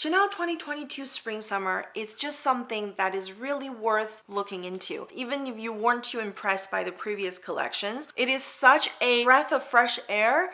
Chanel 2022 Spring Summer is just something that is really worth looking into. Even if you weren't too impressed by the previous collections, it is such a breath of fresh air.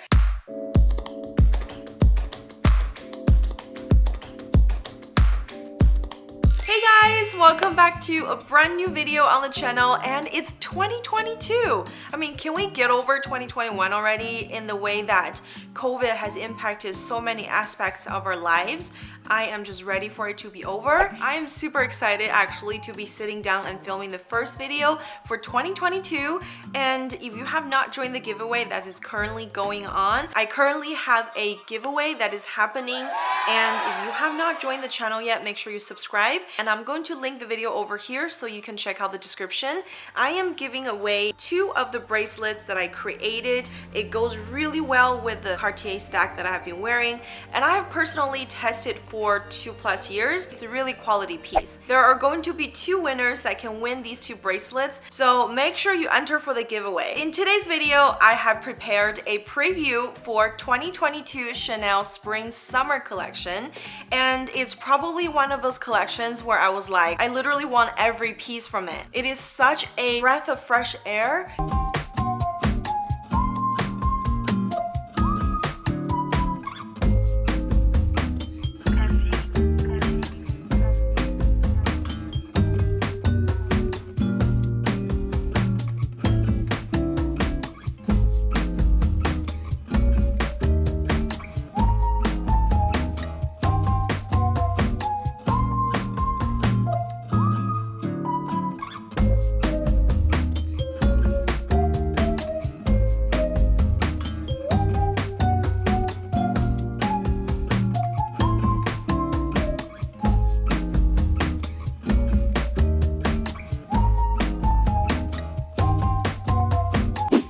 Hey guys, welcome back to a brand new video on the channel, and it's 2022. I mean, can we get over 2021 already in the way that COVID has impacted so many aspects of our lives? I am just ready for it to be over. I am super excited actually to be sitting down and filming the first video for 2022. And if you have not joined the giveaway that is currently going on, I currently have a giveaway that is happening. And if you have not joined the channel yet, make sure you subscribe. And I'm going to link the video over here so you can check out the description. I am giving away 2 of the bracelets that I created. It goes really well with the Cartier stack that I have been wearing. And I have personally tested for 2+ years. It's a really quality piece. There are going to be 2 winners that can win these 2 bracelets, so make sure you enter for the giveaway. In today's video, I have prepared a preview for 2022 Chanel Spring Summer collection, and it's probably one of those collections where I was like, I literally want every piece from it. It is such a breath of fresh air.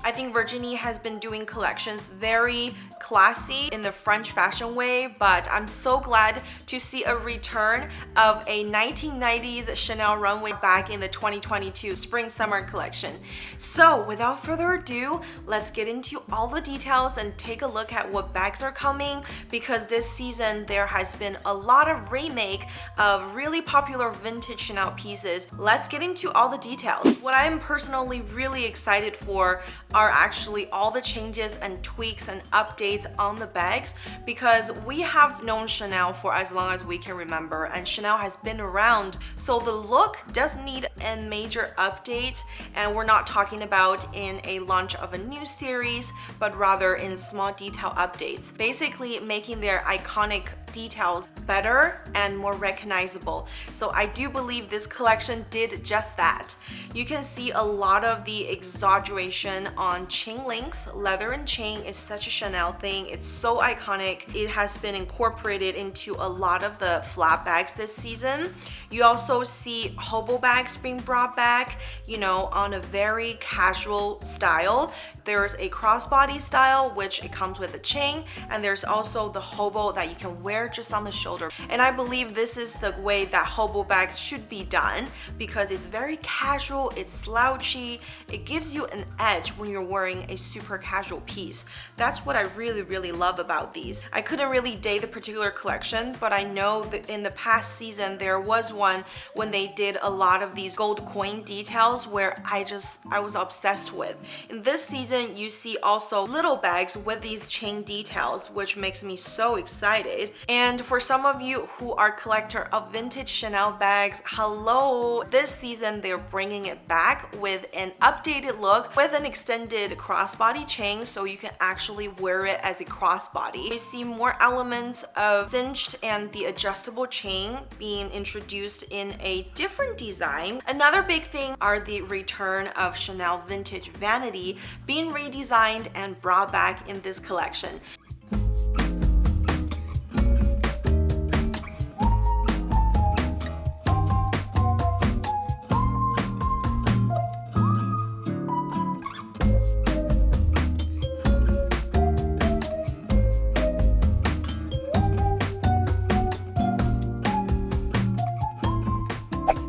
I think Virginie has been doing collections very classy in the French fashion way, but I'm so glad to see a return of a 1990s Chanel runway back in the 2022 Spring Summer collection. So without further ado, let's get into all the details and take a look at what bags are coming, because this season there has been a lot of remake of really popular vintage Chanel pieces. Let's get into all the details. What I am personally really excited for are actually all the changes and tweaks and updates on the bags, because we have known Chanel for as long as we can remember, and Chanel has been around, so the look does need a major update. And we're not talking about in a launch of a new series, but rather in small detail updates, basically making their iconic details better and more recognizable. So I do believe this collection did just that. You can see a lot of the exaggeration on chain links. Leather and chain is such a Chanel thing. It's so iconic. It has been incorporated into a lot of the flap bags this season. You also see hobo bags being brought back, you know, on a very casual style. There's a crossbody style, which it comes with a chain, and there's also the hobo that you can wear just on the shoulder. And I believe this is the way that hobo bags should be done, because it's very casual, it's slouchy, it gives you an edge when you're wearing a super casual piece. That's what I really love about these. I couldn't really date the particular collection, but I know that in the past season there was one when they did a lot of these gold coin details where I was obsessed with. In this season, you see also little bags with these chain details, which makes me so excited. And for some of you who are collector of vintage Chanel bags, hello! This season they're bringing it back with an updated look with an extended crossbody chain, so you can actually wear it as a crossbody. We see more elements of cinched and the adjustable chain being introduced in a different design. Another big thing are the return of Chanel vintage vanity being redesigned and brought back in this collection.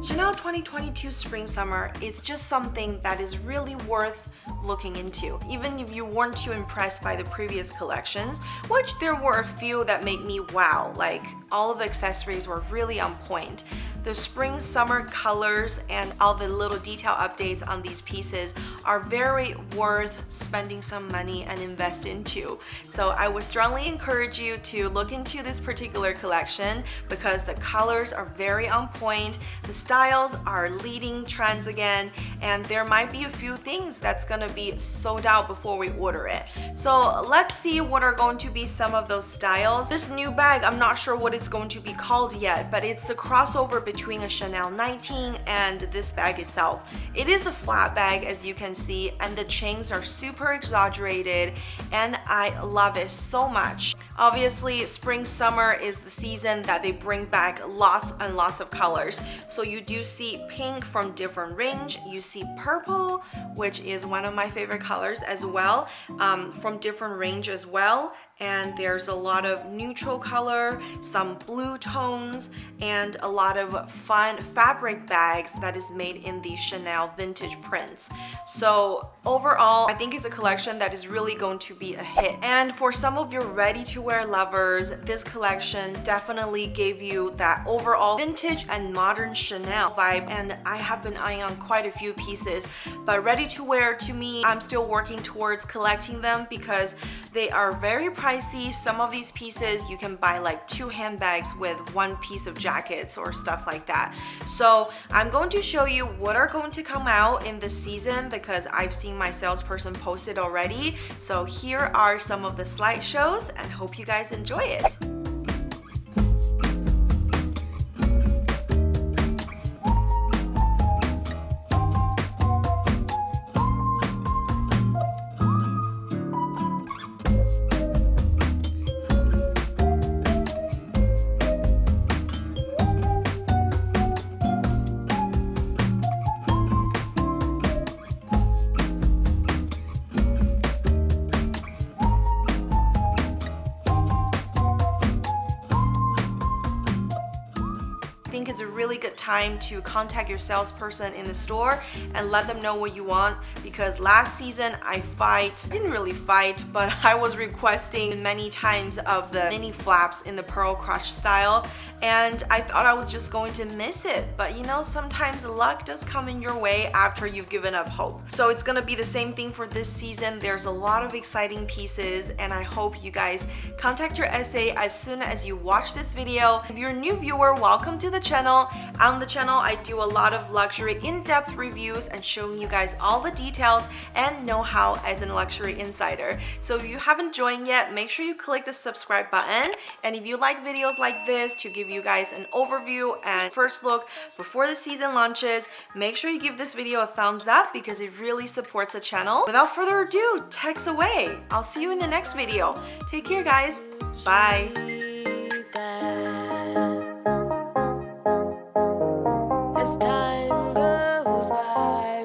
Chanel 2022 Spring Summer is just something that is really worth looking into. Even if you weren't too impressed by the previous collections, which there were a few that made me wow, like all of the accessories were really on point. The spring summer colors and all the little detail updates on these pieces are very worth spending some money and invest into. So I would strongly encourage you to look into this particular collection because the colors are very on point, the styles are leading trends again, and there might be a few things that's gonna be sold out before we order it. So let's see what are going to be some of those styles. This new bag, I'm not sure what it's going to be called yet, but it's the crossover between a Chanel 19 and this bag itself. It is a flat bag, as you can see, and the chains are super exaggerated, and I love it so much. Obviously, spring summer is the season that they bring back lots and lots of colors. So you do see pink from different range, you see purple, which is one of my favorite colors as well, from different range as well. And there's a lot of neutral color, some blue tones, and a lot of fun fabric bags that is made in the Chanel vintage prints. So overall, I think it's a collection that is really going to be a hit. And for some of your ready-to-wear lovers, this collection definitely gave you that overall vintage and modern Chanel vibe. And I have been eyeing on quite a few pieces, but ready-to-wear, to me, I'm still working towards collecting them because they are very pricey. Some of these pieces you can buy like 2 handbags with 1 piece of jackets or stuff like that. So I'm going to show you what are going to come out in this season because I've seen my salesperson post it already. So here are some of the slideshows and hope you guys enjoy it. I think it's a really good time to contact your salesperson in the store and let them know what you want, because last season I didn't really fight, but I was requesting many times of the mini flaps in the pearl crush style, and I thought I was just going to miss it. But you know, sometimes luck does come in your way after you've given up hope. So it's gonna be the same thing for this season. There's a lot of exciting pieces, and I hope you guys contact your SA as soon as you watch this video. If you're a new viewer, welcome to the channel. On the channel, I do a lot of luxury in-depth reviews and showing you guys all the details and know-how as a luxury insider. So if you haven't joined yet, make sure you click the subscribe button. And if you like videos like this to give you guys an overview and first look before the season launches, make sure you give this video a thumbs up because it really supports the channel. Without further ado, text away. I'll see you in the next video. Take care, guys. Bye. As time goes by.